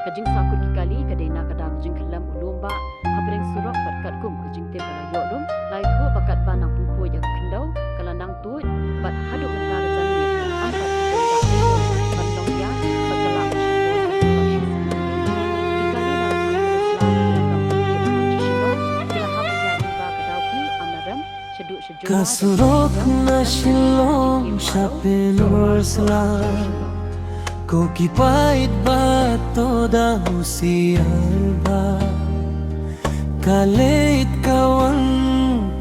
kajing sakut kikali kadena kada kajing kelam ulumba habreng surok berkat kum kajing te balayo lum lai thu bakat banang puko ya kendau kalanang tu bat hadu mentar janmi angkat bandong ya bakala Kasurok na silong sa pinursla Ko kipait ba toda husialba Kalit kawan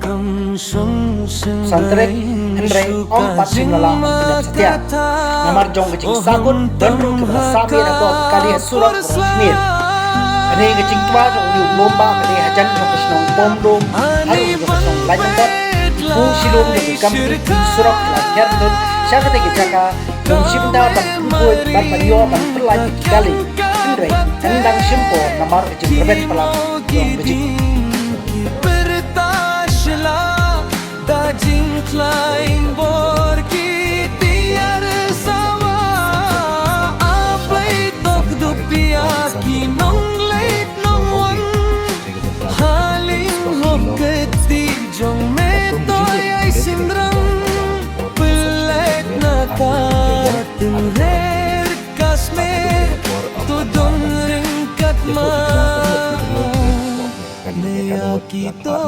kam song Santrek Henry Om Pasim Lalang Tidak setia Namar jong kecing sakut dan rung kebersabi Nato kali surat berasmir Kani kecing tua jong liu lomba Kani hajan jong kesenong pom dom Halu jong kesenong lanyang tot Kung silong jong kambing surat lanyar dun Syaka tegi jaka Jong sibenda ban kumpul ban mario ban perlaju kali Henry Hendang simpo namar kecing berbet pelang Jong kecing Daging klein borki tiar sama Aplay tok dupia kinong late nong wan Haling hoketi jong metoy ay sindrang Pelet na katingher kasmer Tudong ring katma Naya kito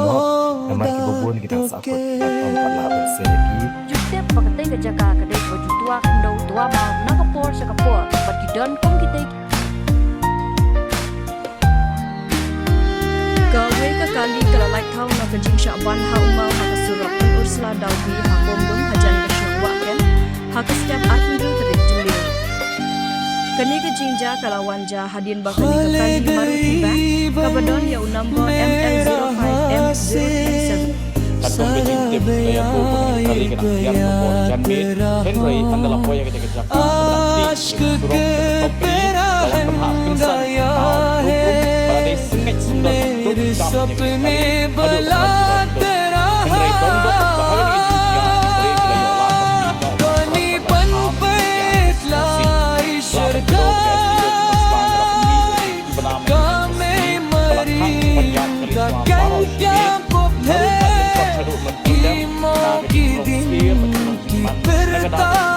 Justip pakatay ka jaka kaday wajud tua kendau tua bau nakapor sa kapor pati don kung kita gawe ka kali kalalay tau na kajing syaban haumau hakasurap ang ursula dawi hakomdong hajan ka syurwaken hakasetiap arpundu kaday jelir kani kajing ja kalawanja hadin bakani ka kali marutiba kabadon ya unambo ML05M037 Tantung kecing tim daya ku kali kena yang nomor janmi Henry adalah poya ketika berarti turun topi dalam tempat kensan hukum pada sengit sundal untuk Henry tondok bahagia Imo kiding kiperta